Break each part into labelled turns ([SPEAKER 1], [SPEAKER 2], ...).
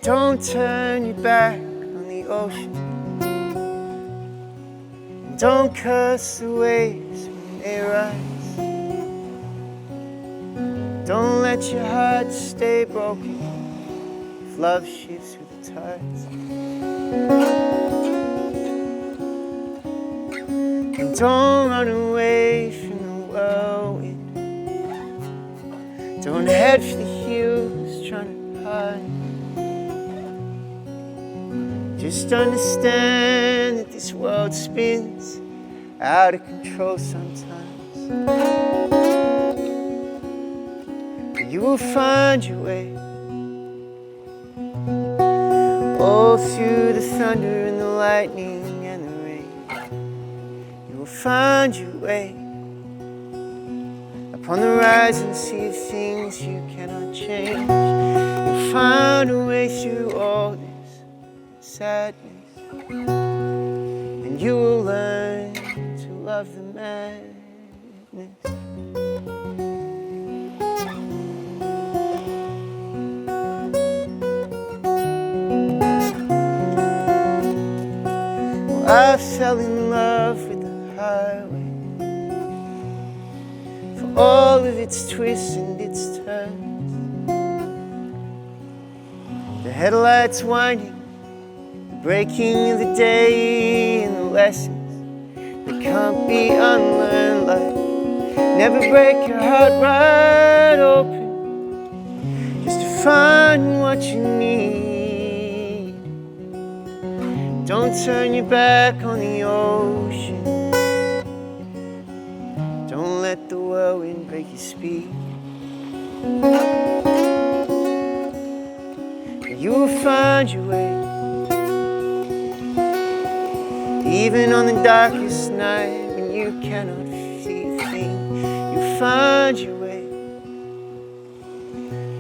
[SPEAKER 1] Don't turn your back on the ocean. Don't curse the waves when they rise. Don't let your heart stay broken if love shifts through the tides. And don't run away from the whirlwind. Don't head for the hills trying to hide. Just understand that this world spins out of control sometimes. But you will find your way. All through the thunder and the lightning and the rain, you will find your way. Upon the rising sea of things you cannot change, you'll find a way through all this sadness, and you will learn to love the madness. Well, I fell in love with the highway, for all of its twists and its turns, the headlights winding, breaking of the day and the lessons that can't be unlearned, like never break your heart right open just to find what you need. Don't turn your back on the ocean. Don't let the whirlwind break your speed. You will find your way. Even on the darkest night when you cannot see a thing, you'll find your way.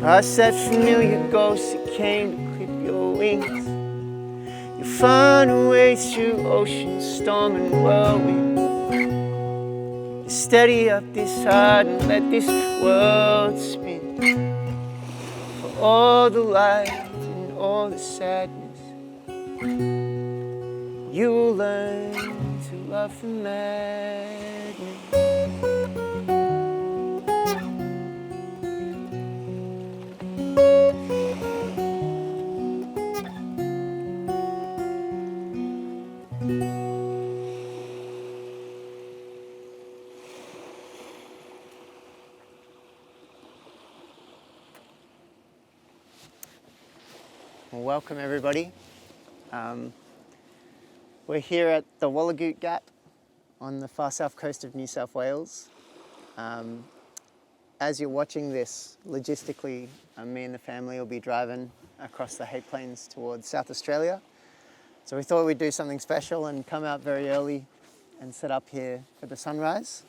[SPEAKER 1] Past that familiar ghost that came to clip your wings, you'll find a way through ocean, storm and whirlwind. You steady up this heart and let this world spin. For all the light and all the sadness, you will learn to love the madness. Well, welcome everybody. We're here at the Wallagoot Gap on the far south coast of New South Wales. As you're watching this, logistically, me and the family will be driving across the Hay Plains towards South Australia. So we thought we'd do something special and come out very early and set up here for the sunrise.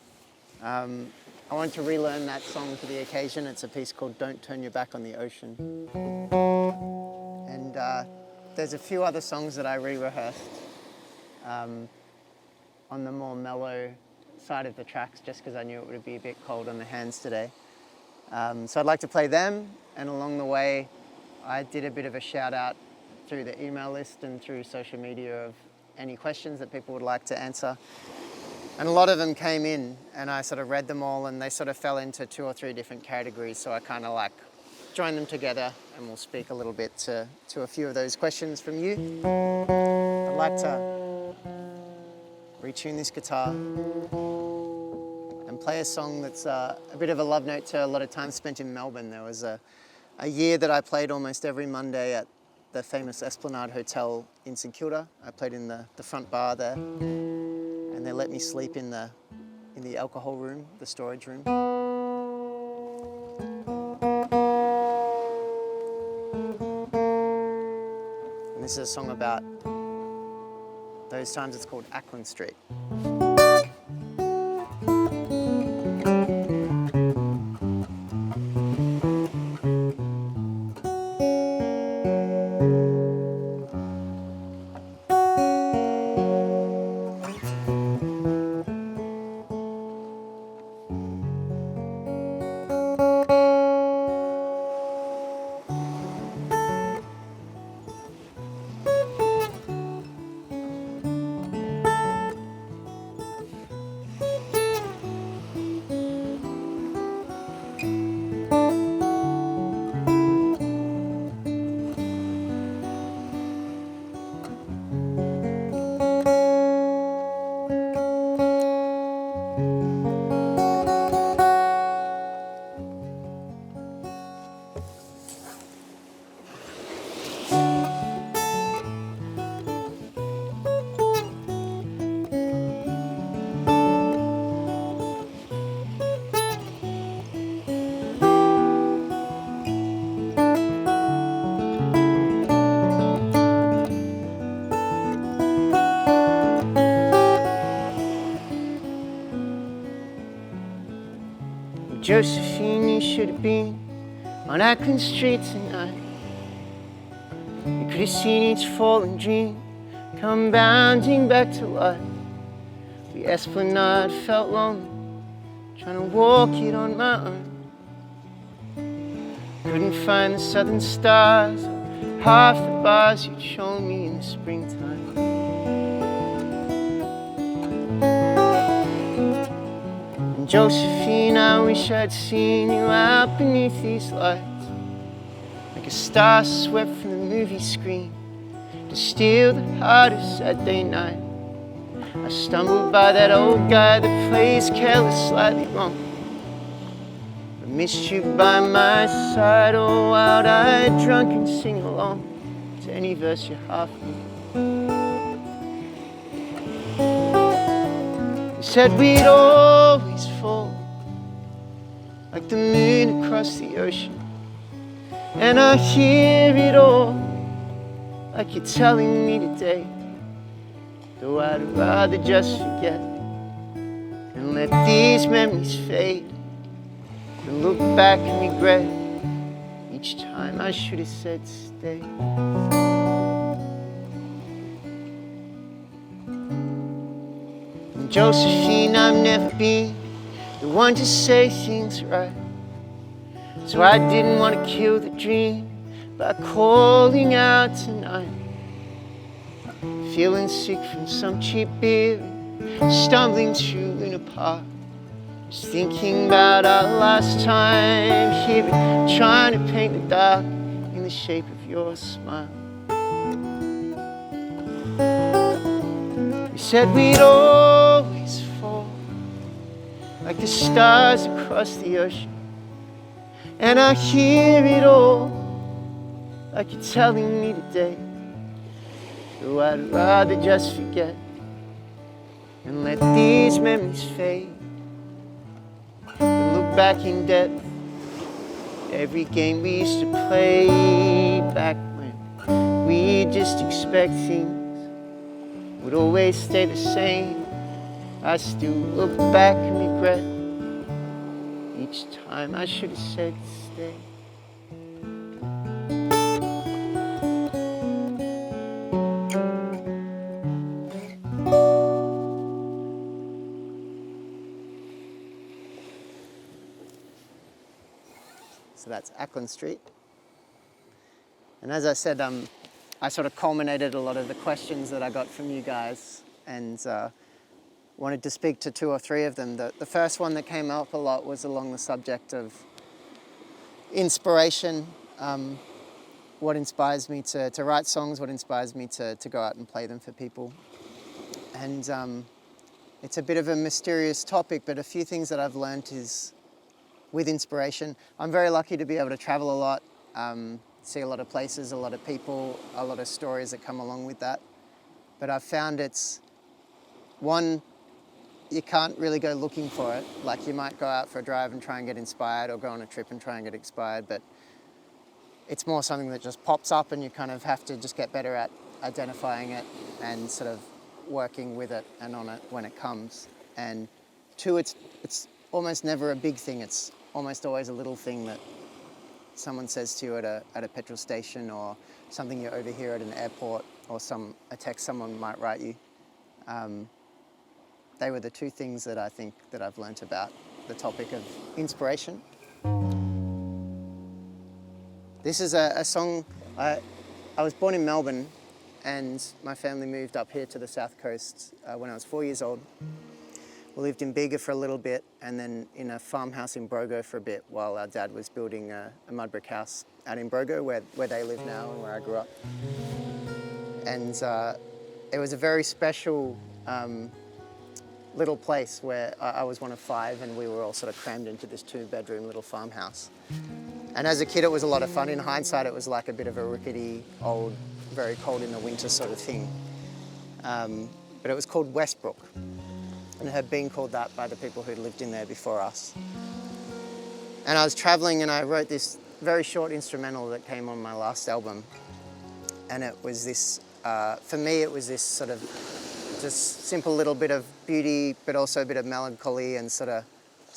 [SPEAKER 1] I wanted to relearn that song for the occasion. It's a piece called Don't Turn Your Back on the Ocean. And there's a few other songs that I re-rehearsed on the more mellow side of the tracks, just because I knew it would be a bit cold on the hands today. So I'd like to play them, and along the way I did a bit of a shout out through the email list and through social media of any questions that people would like to answer. And a lot of them came in and I sort of read them all, and they sort of fell into 2 or 3 different categories, so I kind of like joined them together and we'll speak a little bit to a few of those questions from you. I'd like to retune this guitar and play a song that's a bit of a love note to a lot of time spent in Melbourne. There was a year that I played almost every Monday at the famous Esplanade Hotel in St Kilda. I played in the front bar there, and they let me sleep in the alcohol room, the storage room. And this is a song about those times. It's called Ackland Street. Well, Josephine, you should have been on Ackland Street tonight. You could have seen each falling dream come bounding back to life. The Esplanade felt lonely, trying to walk it on my own. Couldn't find the southern stars, or half the bars you'd shown me in the springtime. And Josephine, I wish I'd seen you out beneath these lights, like a star swept from the movie screen to steal the heart of Saturday night. I stumbled by that old guy that plays careless slightly wrong. I missed you by my side, oh wild-eyed drunk and sing along to any verse you half me. You said we'd always fall like the moon across the ocean, and I hear it all like you're telling me today. Though I'd rather just forget and let these memories fade than look back and regret each time I should have said stay. And Josephine, I've never been the one to say things right, so I didn't want to kill the dream by calling out tonight. Feeling sick from some cheap beer and stumbling through Luna Park, just thinking about our last time here and trying to paint the dark in the shape of your smile. You said we'd always fall like the stars across the ocean, and I hear it all like you're telling me today. Though I'd rather just forget and let these memories fade than look back in depth every game we used to play back when we just expect things would always stay the same. I still look back and regret each time I should have said stay. So that's Ackland Street. And as I said, I sort of culminated a lot of the questions that I got from you guys, and wanted to speak to two or three of them. The first one that came up a lot was along the subject of inspiration. What inspires me to write songs, what inspires me to go out and play them for people. And it's a bit of a mysterious topic, but a few things that I've learned is with inspiration. I'm very lucky to be able to travel a lot, see a lot of places, a lot of people, a lot of stories that come along with that. But I've found it's, one, you can't really go looking for it. Like you might go out for a drive and try and get inspired, or go on a trip and try and get inspired, but it's more something that just pops up and you kind of have to just get better at identifying it and sort of working with it and on it when it comes. And two, it's almost never a big thing. It's almost always a little thing that someone says to you at a petrol station, or something you overhear at an airport, or a text someone might write you. They were the two things that I think that I've learnt about the topic of inspiration. This is a song, I was born in Melbourne, and my family moved up here to the south coast when I was 4 years old. We lived in Bega for a little bit, and then in a farmhouse in Brogo for a bit, while our dad was building a mud brick house out in Brogo, where they live now and where I grew up. And it was a very special little place where I was one of five, and we were all sort of crammed into this 2-bedroom little farmhouse. And as a kid, it was a lot of fun. In hindsight, it was like a bit of a rickety, old, very cold in the winter sort of thing. But it was called Westbrook, and it had been called that by the people who lived in there before us. And I was traveling, and I wrote this very short instrumental that came on my last album. And it was this, for me, it was this sort of just simple little bit of beauty, but also a bit of melancholy and sort of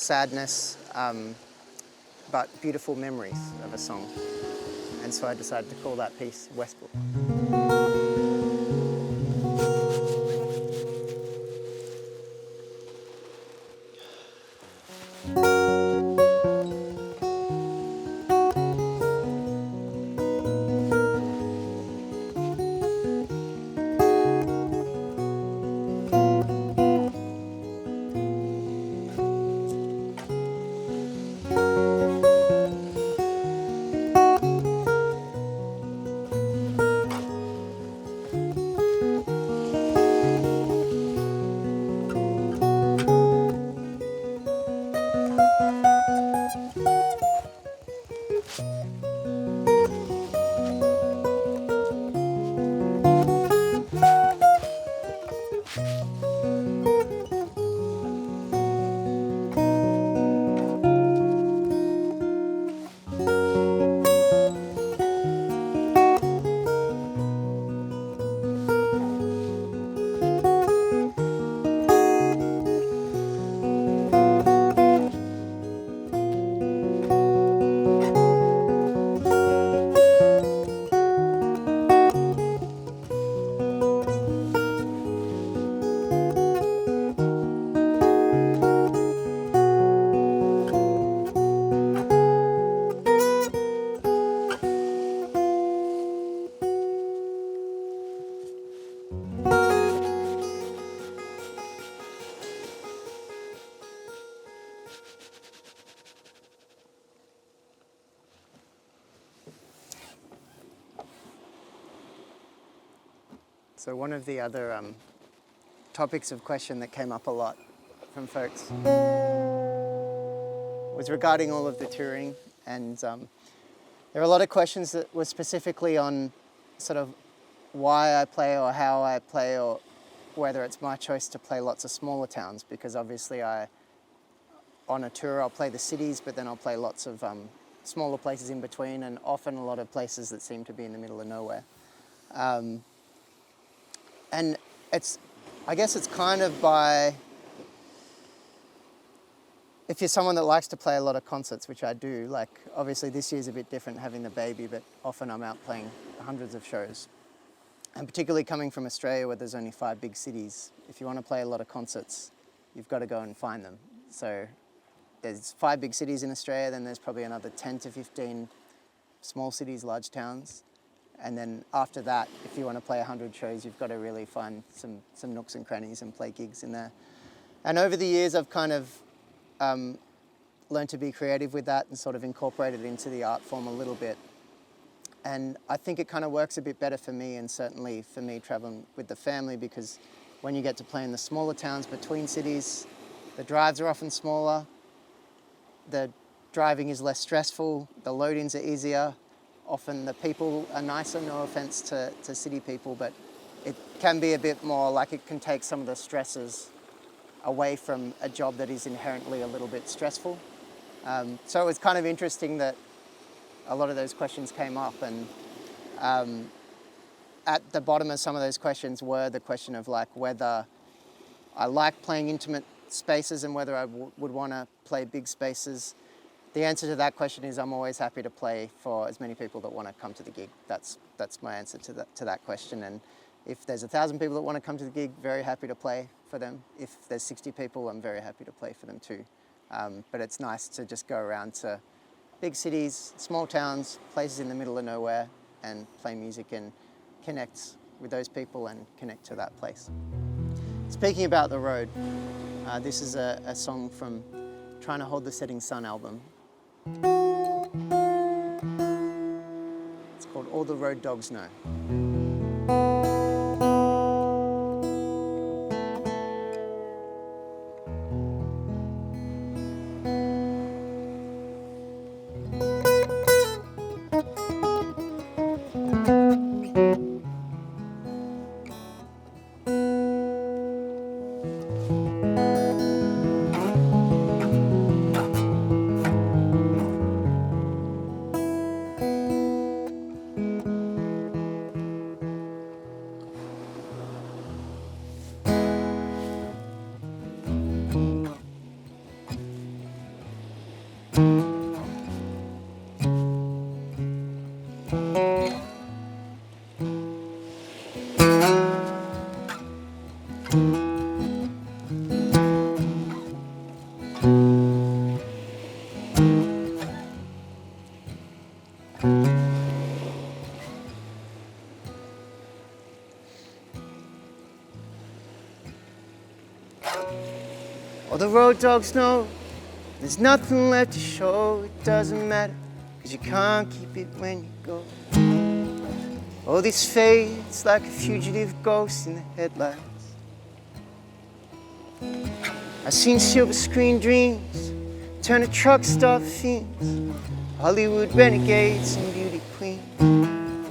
[SPEAKER 1] sadness, but beautiful memories of a song. And so I decided to call that piece Westbrook. So one of the other topics of question that came up a lot from folks was regarding all of the touring, and there were a lot of questions that were specifically on sort of why I play or how I play, or whether it's my choice to play lots of smaller towns, because obviously on a tour I'll play the cities, but then I'll play lots of smaller places in between, and often a lot of places that seem to be in the middle of nowhere. And I guess it's kind of by, if you're someone that likes to play a lot of concerts, which I do, like obviously this year's a bit different having the baby, but often I'm out playing hundreds of shows. And particularly coming from Australia where there's only 5 big cities, if you want to play a lot of concerts, you've got to go and find them. So there's 5 big cities in Australia, then there's probably another 10 to 15 small cities, large towns. And then after that, if you want to play 100 shows, you've got to really find some nooks and crannies and play gigs in there. And over the years, I've kind of learned to be creative with that and sort of incorporated it into the art form a little bit. And I think it kind of works a bit better for me, and certainly for me traveling with the family, because when you get to play in the smaller towns between cities, the drives are often smaller, the driving is less stressful, the load-ins are easier. Often the people are nicer, no offense to city people, but it can be a bit more like it can take some of the stresses away from a job that is inherently a little bit stressful. So it was kind of interesting that a lot of those questions came up, and at the bottom of some of those questions were the question of like whether I like playing intimate spaces and whether I would want to play big spaces. The answer to that question is I'm always happy to play for as many people that want to come to the gig. That's my answer to that question. And if there's 1,000 people that want to come to the gig, very happy to play for them. If there's 60 people, I'm very happy to play for them too. But it's nice to just go around to big cities, small towns, places in the middle of nowhere, and play music and connect with those people and connect to that place. Speaking about the road, this is a song from Trying to Hold the Setting Sun album. It's called All the Road Dogs Know. All the road dogs know there's nothing left to show. It doesn't matter, 'cause you can't keep it when you go. Oh, this fades like a fugitive ghost in the headlights. I've seen silver screen dreams turn to truck stop fiends, Hollywood renegades and beauty queens,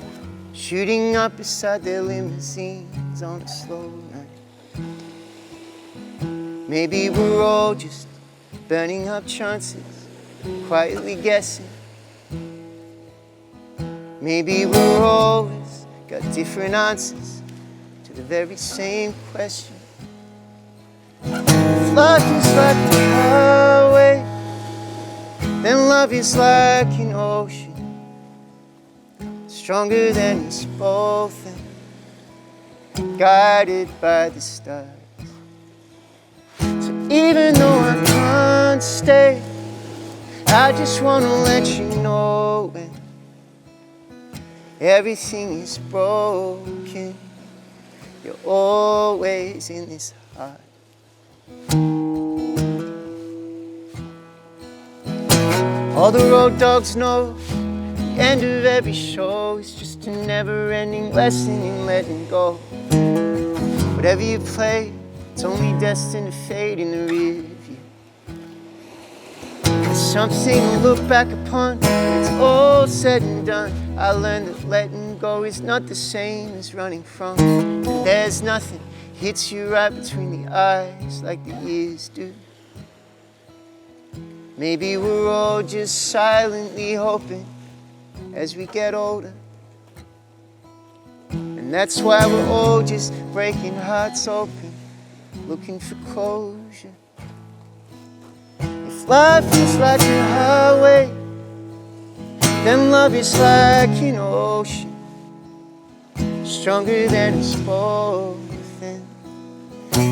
[SPEAKER 1] shooting up beside their limousines on a slow night. Maybe we're all just burning up chances, quietly guessing. Maybe we're always got different answers to the very same question. If life is like a highway, then love is like an ocean, stronger than us both and guided by the stars. So even though I can't stay, I just want to let you know when everything is broken, you're always in this heart. All the road dogs know the end of every show is just a never-ending lesson in letting go. Whatever you play, it's only destined to fade in the rear view. It's something to look back upon when it's all said and done. I learned that letting go is not the same as running from. And there's nothing hits you right between the eyes like the years do. Maybe we're all just silently hoping as we get older. And that's why we're all just breaking hearts open, looking for closure. If life is like a highway, then love is like an ocean, stronger than us both and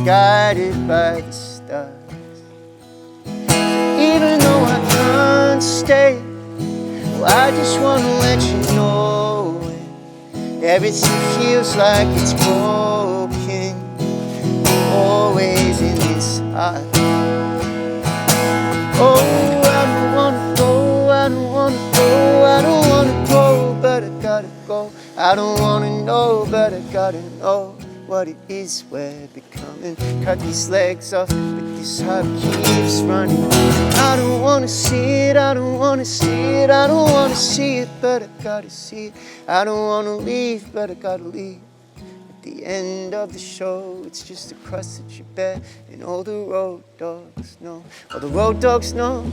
[SPEAKER 1] guided by the stars. Even though I can't stay, well, I just want to let you know everything feels like it's broken, always in this heart. Oh, I don't wanna go, I don't wanna go, I don't wanna go, but I gotta go. I don't wanna know, but I gotta know what it is we're becoming. Cut these legs off, but this heart keeps running. I don't wanna see it, I don't wanna see it, I don't wanna see it, but I gotta see it. I don't wanna leave, but I gotta leave. At the end of the show, it's just a crust that you bear, and all the road dogs know. All the road dogs know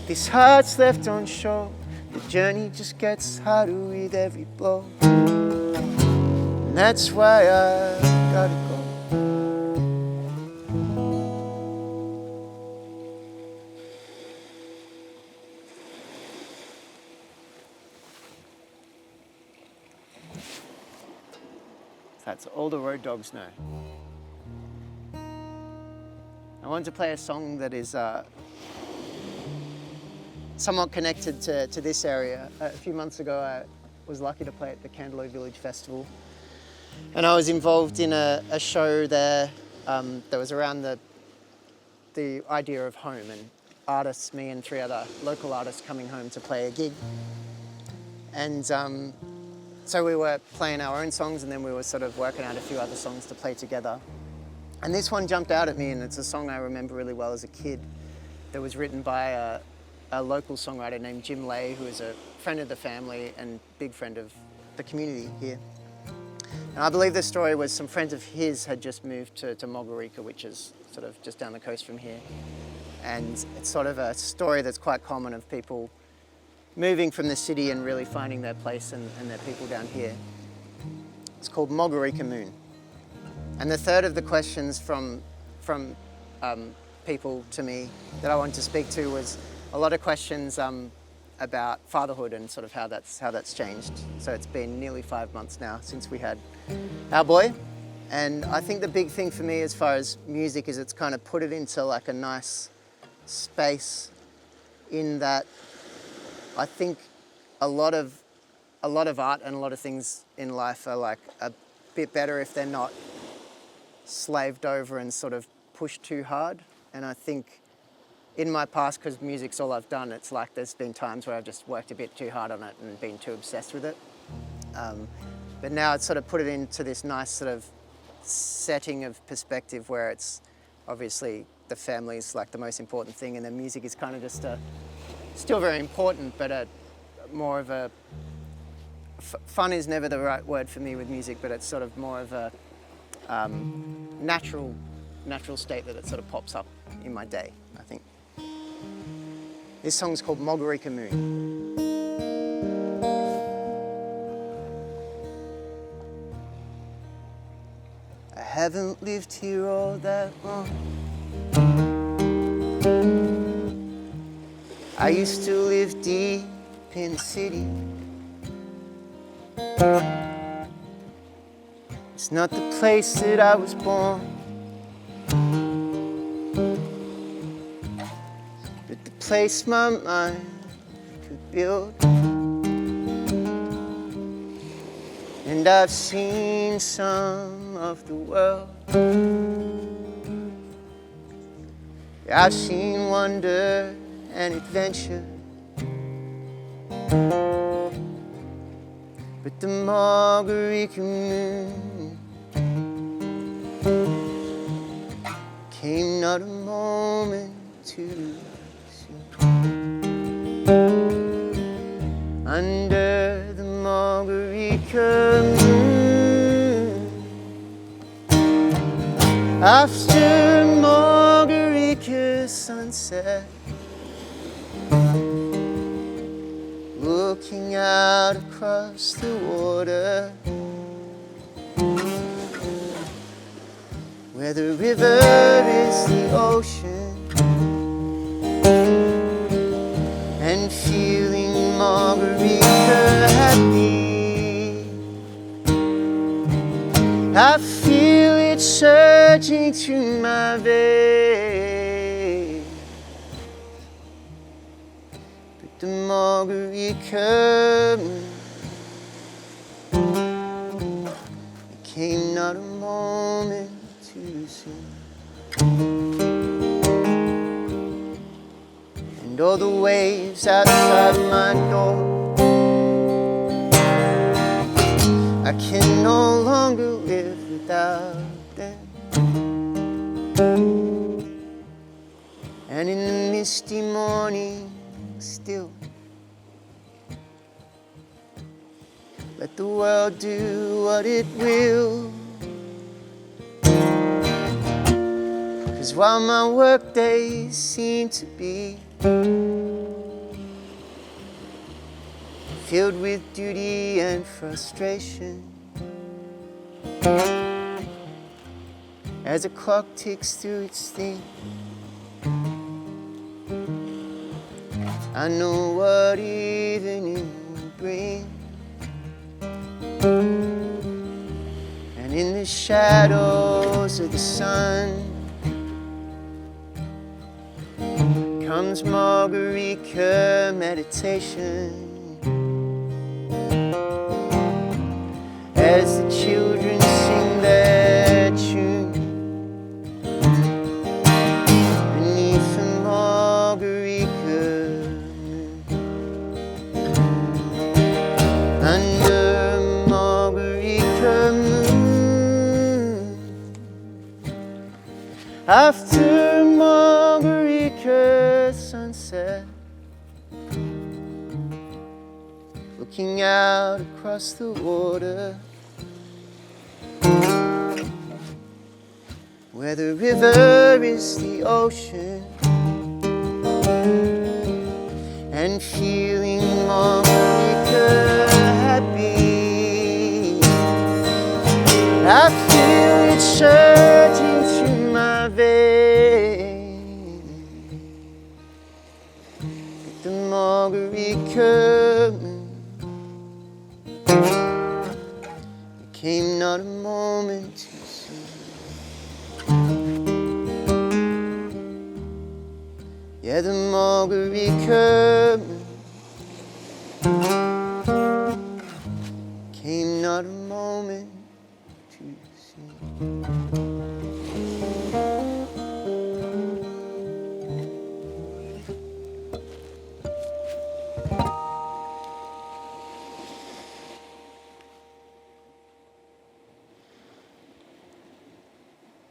[SPEAKER 1] this heart's left on show. The journey just gets harder with every blow. And that's why I gotta go. That's all the road dogs know. I wanted to play a song that is somewhat connected to this area. A few months ago, I was lucky to play at the Candelo Village Festival. And I was involved in a show there that was around the idea of home and artists, me and 3 other local artists coming home to play a gig. And so we were playing our own songs, and then we were sort of working out a few other songs to play together. And this one jumped out at me, and it's a song I remember really well as a kid that was written by a local songwriter named Jim Lay, who is a friend of the family and big friend of the community here. And I believe the story was some friends of his had just moved to Mogarika, which is sort of just down the coast from here. And it's sort of a story that's quite common of people moving from the city and really finding their place and their people down here. It's called Mogarika Moon. And the third of the questions from people to me that I wanted to speak to was, a lot of questions about fatherhood and sort of how that's changed. So it's been nearly 5 months now since we had our boy. And I think the big thing for me as far as music is it's kind of put it into like a nice space in that I think a lot of art and a lot of things in life are like a bit better if they're not slaved over and sort of pushed too hard. And I think in my past, because music's all I've done, it's like there's been times where I've just worked a bit too hard on it and been too obsessed with it. But now it's sort of put it into this nice sort of setting of perspective where it's obviously the family's like the most important thing, and the music is kind of just still very important, but more of a fun is never the right word for me with music, but it's sort of more of a natural state that it sort of pops up in my day, I think. This song's called Margarita Moon. I haven't lived here all that long. I used to live deep in the city. It's not the place that I was born, but the place my mind could build. And I've seen some of the world. I've seen wonder and adventure, but the Margarita Moon came not a moment too soon. Under the Margarita Moon, after Margarita sunset, looking out across the water, where the river is the ocean, and feeling Margarita happy. I feel it surging through my veins. The Margarita Moon, it came not a moment too soon. And all the waves outside my door, I can no longer live without them. And in the misty morning still, let the world do what it will. 'Cause while my work days seem to be filled with duty and frustration, as a clock ticks through its thing, I know what evening will bring. And in the shadows of the sun comes Margarita meditation, as the children sing their tune beneath the Margarita moon. Under Margarita moon, after Margarita sunset, looking out across the water, where the river is the ocean, and feeling Margarita happy. I feel it surging through my veins. the Marguerite curtain. It came not a moment too soon. Yeah, the Marguerite curtain came not a moment too soon.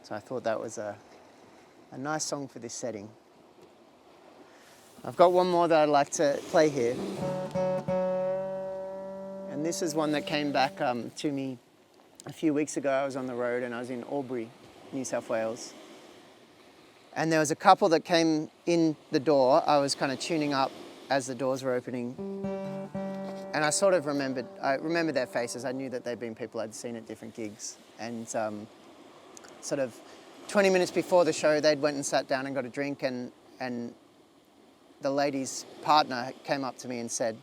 [SPEAKER 1] So I thought that was a nice song for this setting. I've got one more that I'd like to play here. And this is one that came back to me a few weeks ago. I was on the road and I was in Albury, New South Wales. And there was a couple that came in the door. I was kind of tuning up as the doors were opening. And I sort of remembered their faces. I knew that they'd been people I'd seen at different gigs. And sort of 20 minutes before the show, they'd went and sat down and got a drink, and the lady's partner came up to me and said,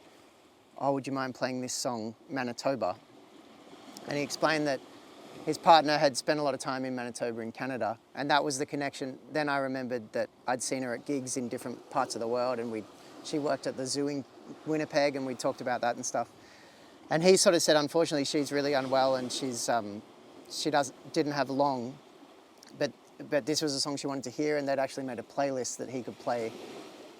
[SPEAKER 1] "Oh, would you mind playing this song, Manitoba?" And he explained that his partner had spent a lot of time in Manitoba in Canada, and that was the connection. Then I remembered that I'd seen her at gigs in different parts of the world, and she worked at the zoo in Winnipeg, and we talked about that and stuff. And he sort of said, unfortunately, she's really unwell, and she didn't have long, but this was a song she wanted to hear, and they'd actually made a playlist that he could play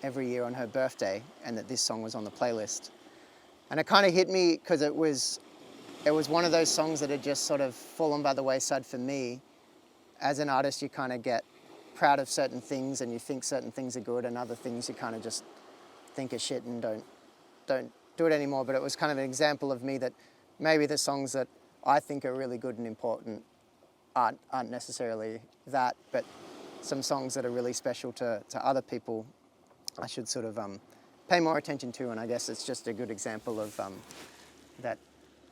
[SPEAKER 1] every year on her birthday, and that this song was on the playlist. And it kind of hit me because it was one of those songs that had just sort of fallen by the wayside for me. As an artist, you kind of get proud of certain things and you think certain things are good, and other things you kind of just think are shit and don't do it anymore. But it was kind of an example of me that maybe the songs that I think are really good and important aren't necessarily that, but some songs that are really special to other people, I should sort of pay more attention to. And I guess it's just a good example of that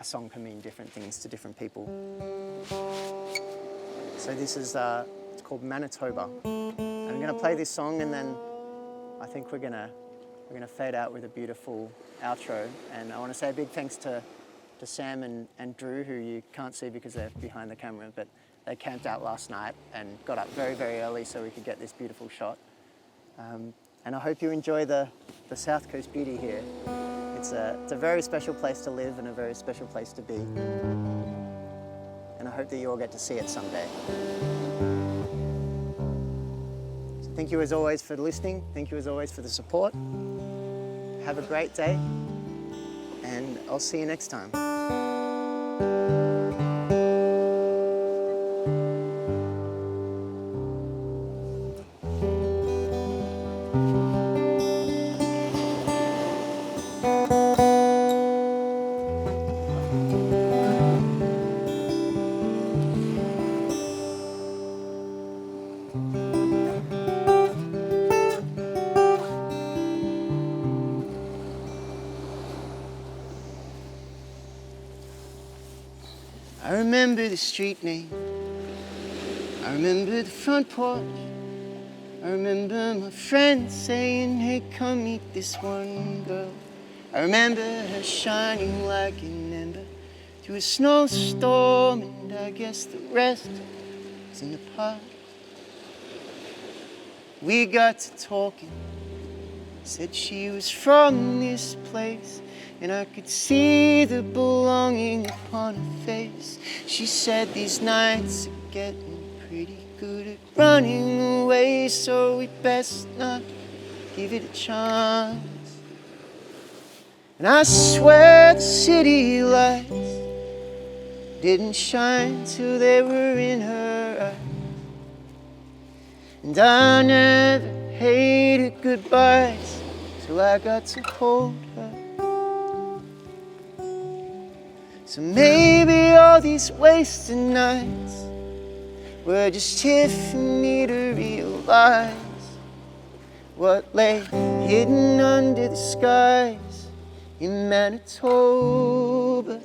[SPEAKER 1] a song can mean different things to different people. So this is it's called Manitoba. And I'm going to play this song, and then I think we're gonna fade out with a beautiful outro. And I want to say a big thanks to Sam and Drew, who you can't see because they're behind the camera, but they camped out last night and got up very, very early so we could get this beautiful shot. And I hope you enjoy the South Coast beauty here. It's a very special place to live and a very special place to be. And I hope that you all get to see it someday. So thank you as always for listening. Thank you as always for the support. Have a great day, and I'll see you next time. I remember the street name, I remember the front porch, I remember my friend saying, "Hey, come meet this one girl." I remember her shining like an ember through a snowstorm, and I guess the rest is in the past. We got to talking, said she was from this place, and I could see the belonging upon her face. She said these nights are getting pretty good at running away, so we best not give it a chance. And I swear the city lights didn't shine till they were in her eyes. And I never hated goodbyes till I got to hold her. So maybe all these wasted nights were just here for me to realize what lay hidden under the skies in Manitoba.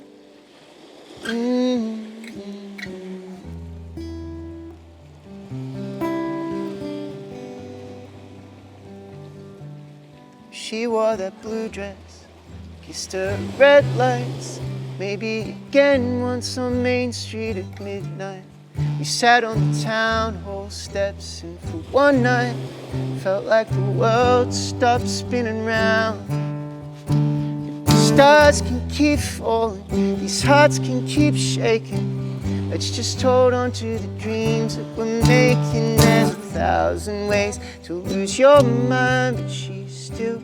[SPEAKER 1] she wore that blue dress, kissed her red lights, maybe again once on Main Street at midnight. We sat on the town hall steps, and for one night felt like the world stopped spinning round. The stars can keep falling, these hearts can keep shaking. Let's just hold on to the dreams that we're making. There's 1,000 ways to lose your mind, but she's still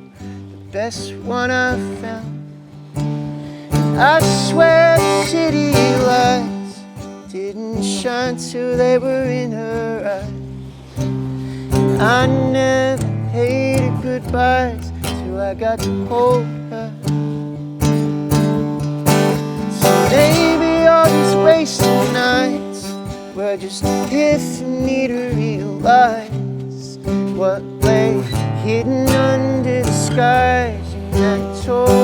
[SPEAKER 1] the best one I've found. I swear the city lights didn't shine till they were in her eyes. And I never hated goodbyes till I got to hold her. So maybe all these wasted nights were just here for me to realize what lay hidden under the skies in October.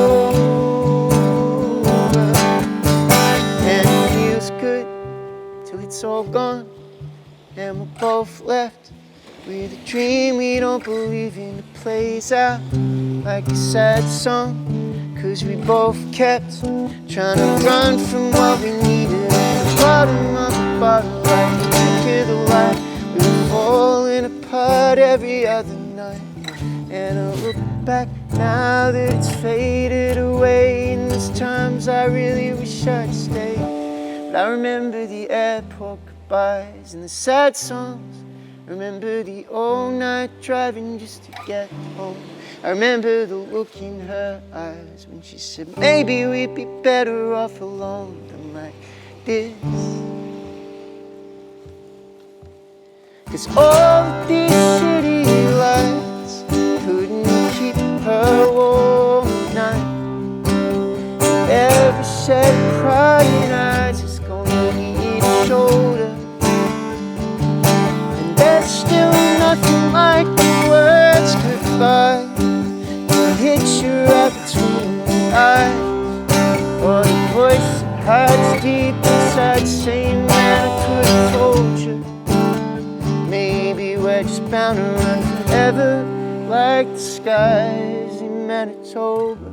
[SPEAKER 1] And it feels good till it's all gone, and we're both left with a dream we don't believe in. It plays out like a sad song, 'cause we both kept trying to run from what we needed. At the bottom of the bottle, like the trick of the light, we were falling apart every other night. And I look back now that it's faded away, and there's times I really wish I'd stayed. But I remember the airport goodbyes and the sad songs. Remember the all-night driving just to get home. I remember the look in her eyes when she said maybe we'd be better off alone than like this. 'Cause all of these city lights couldn't keep her warm at night. Every set of crying eyes is gonna need a shoulder. And there's still nothing like the words goodbye to hit you right between the eyes, or the voice that hides deep inside saying that I could have told you. Maybe we're just bound to run forever like the skies in Manitoba.